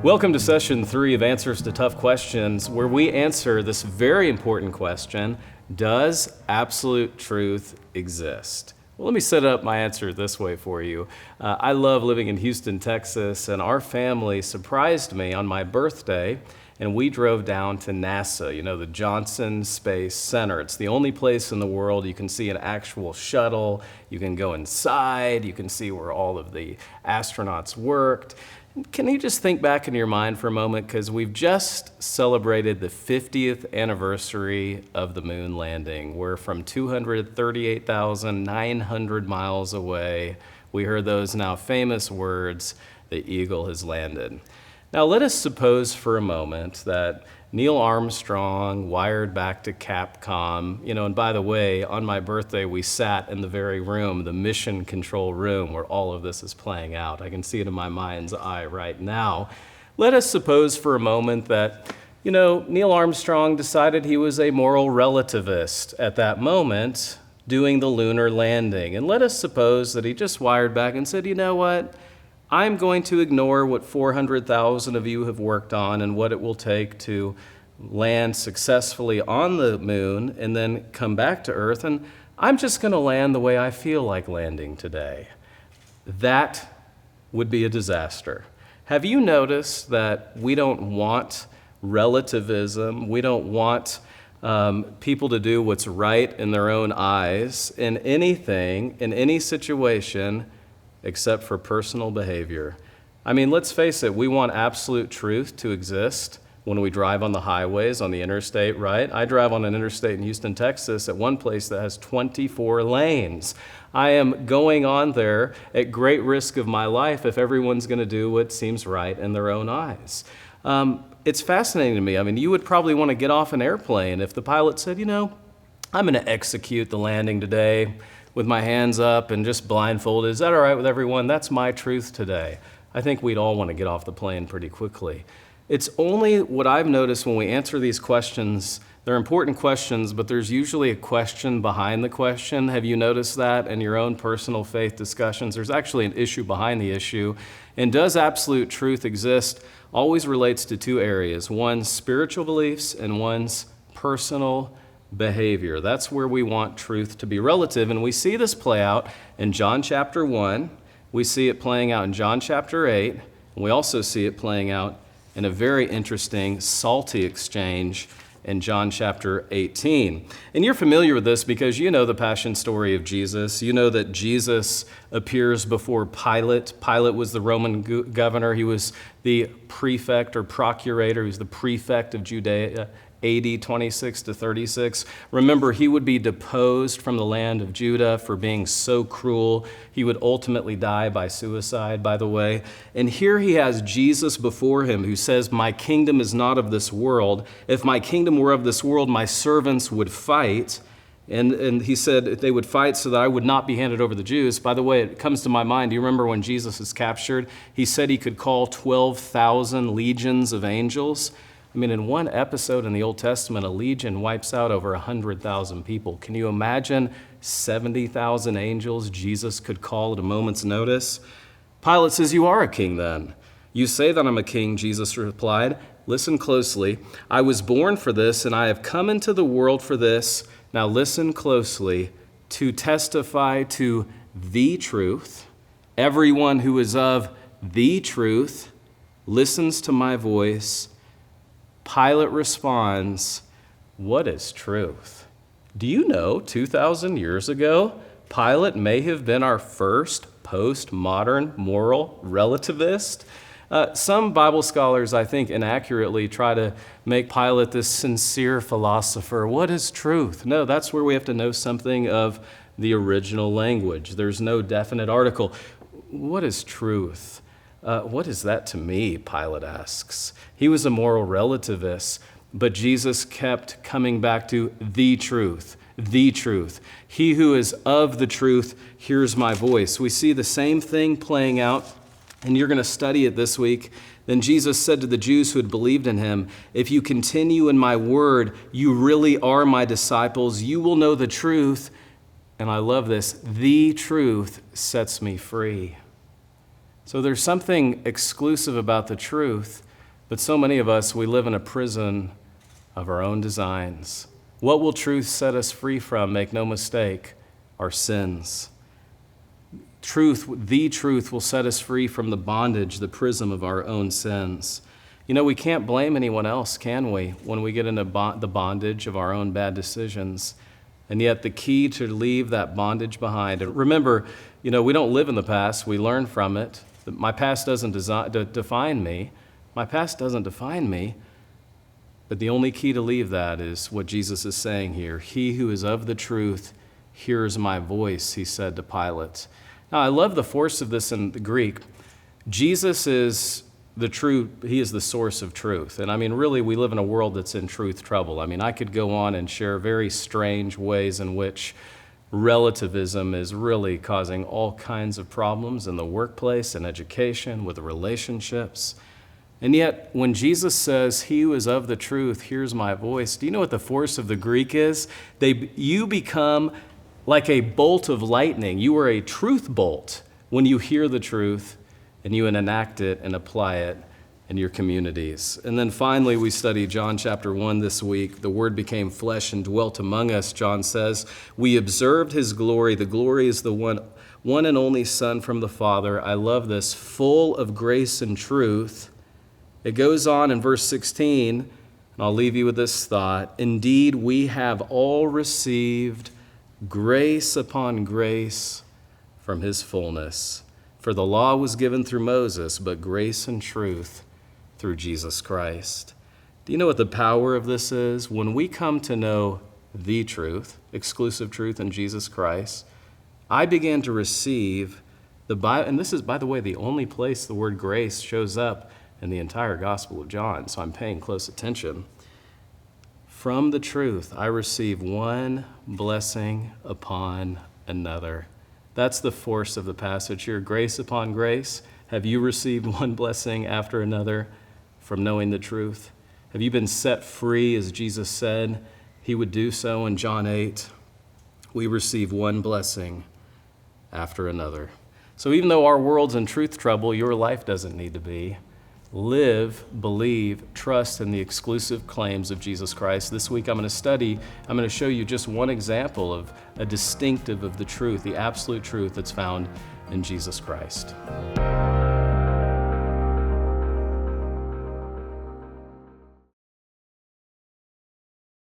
Welcome to session 3 of Answers to Tough Questions, where we answer this very important question: does absolute truth exist? Well, let me set up my answer this way for you. I love living in Houston, Texas, and our family surprised me on my birthday, and we drove down to NASA, the Johnson Space Center. It's the only place in the world you can see an actual shuttle. You can go inside, you can see where all of the astronauts worked. Can you just think back in your mind for a moment, because we've just celebrated the 50th anniversary of the moon landing. We're from 238,900 miles away. We heard those now famous words, "The eagle has landed." Now let us suppose for a moment that Neil Armstrong wired back to Capcom, and by the way, on my birthday we sat in the very room, the mission control room, where all of this is playing out. I can see it in my mind's eye right now. Let us suppose for a moment that, Neil Armstrong decided he was a moral relativist at that moment doing the lunar landing. And let us suppose that he just wired back and said, you know what? I'm going to ignore what 400,000 of you have worked on and what it will take to land successfully on the moon and then come back to Earth, and I'm just going to land the way I feel like landing today. That would be a disaster. Have you noticed that we don't want relativism? We don't want people to do what's right in their own eyes in anything, in any situation, except for personal behavior. I mean, let's face it, we want absolute truth to exist when we drive on the highways, on the interstate, right? I drive on an interstate in Houston, Texas, at one place that has 24 lanes. I am going on there at great risk of my life if everyone's going to do what seems right in their own eyes. It's fascinating to me. I mean, you would probably want to get off an airplane if the pilot said, I'm going to execute the landing today with my hands up and just blindfolded. Is that all right with everyone? That's my truth today. I think we'd all want to get off the plane pretty quickly. It's only what I've noticed when we answer these questions. They're important questions, but there's usually a question behind the question. Have you noticed that in your own personal faith discussions? There's actually an issue behind the issue. And does absolute truth exist always relates to two areas: one's spiritual beliefs and one's personal behavior. That's where we want truth to be relative, and we see this play out in John chapter 1. We see it playing out in John chapter 8, and we also see it playing out in a very interesting, salty exchange in John chapter 18. And you're familiar with this because you know the passion story of Jesus. You know that Jesus appears before Pilate. Pilate was the Roman governor. He was the prefect or procurator. He was the prefect of Judea, AD 26 to 36. Remember, he would be deposed from the land of Judah for being so cruel. He would ultimately die by suicide, by the way. And here he has Jesus before him who says, "My kingdom is not of this world. If my kingdom were of this world, my servants would fight." And he said they would fight so that I would not be handed over to the Jews. By the way, it comes to my mind, do you remember when Jesus was captured? He said he could call 12,000 legions of angels. I mean, in one episode in the Old Testament, a legion wipes out over 100,000 people. Can you imagine 70,000 angels Jesus could call at a moment's notice? Pilate says, "You are a king then." "You say that I'm a king," Jesus replied. "Listen closely. I was born for this, and I have come into the world for this." Now listen closely. "To testify to the truth. Everyone who is of the truth listens to my voice." Pilate responds, "What is truth?" Do you know 2,000 years ago, Pilate may have been our first postmodern moral relativist? Some Bible scholars, I think, inaccurately try to make Pilate this sincere philosopher. What is truth? No, that's where we have to know something of the original language. There's no definite article. What is truth? What is that to me? Pilate asks. He was a moral relativist, but Jesus kept coming back to the truth, the truth. He who is of the truth hears my voice. We see the same thing playing out, and you're going to study it this week. Then Jesus said to the Jews who had believed in him, "If you continue in my word, you really are my disciples. You will know the truth." And I love this. "The truth sets me free." So there's something exclusive about the truth But so many of us, we live in a prison of our own designs. What will truth set us free from? Make no mistake, our sins. Truth, the truth, will set us free from the bondage, the prison of our own sins. You know, we can't blame anyone else, can we, when we get into the bondage of our own bad decisions? And yet the key to leave that bondage behind, and remember, you know, we don't live in the past, we learn from it. My past doesn't define me. My past doesn't define me. But the only key to leave that is what Jesus is saying here. He who is of the truth hears my voice, he said to Pilate. Now, I love the force of this in the Greek. Jesus is the truth, he is the source of truth. And I mean, really, we live in a world that's in truth trouble. I mean, I could go on and share very strange ways in which relativism is really causing all kinds of problems in the workplace and education, with the relationships. And yet, when Jesus says, he who is of the truth hears my voice, do you know what the force of the Greek is? You become like a bolt of lightning. You are a truth bolt when you hear the truth and you enact it and apply it in your communities. And then finally, we study John chapter 1 this week. The Word became flesh and dwelt among us, John says. We observed his glory. The glory is the one and only Son from the Father. I love this, full of grace and truth. It goes on in verse 16, and I'll leave you with this thought. Indeed, we have all received grace upon grace from his fullness. For the law was given through Moses, but grace and truth through Jesus Christ. Do you know what the power of this is? When we come to know the truth, exclusive truth in Jesus Christ, I began to receive the Bible, and this is, by the way, the only place the word grace shows up in the entire Gospel of John, so I'm paying close attention. From the truth, I receive one blessing upon another. That's the force of the passage here. Grace upon grace. Have you received one blessing after another from knowing the truth? Have you been set free as Jesus said he would do so in John 8? We receive one blessing after another. So even though our world's in truth trouble, your life doesn't need to be. Live, believe, trust in the exclusive claims of Jesus Christ. This week I'm going to show you just one example of a distinctive of the truth, the absolute truth that's found in Jesus Christ.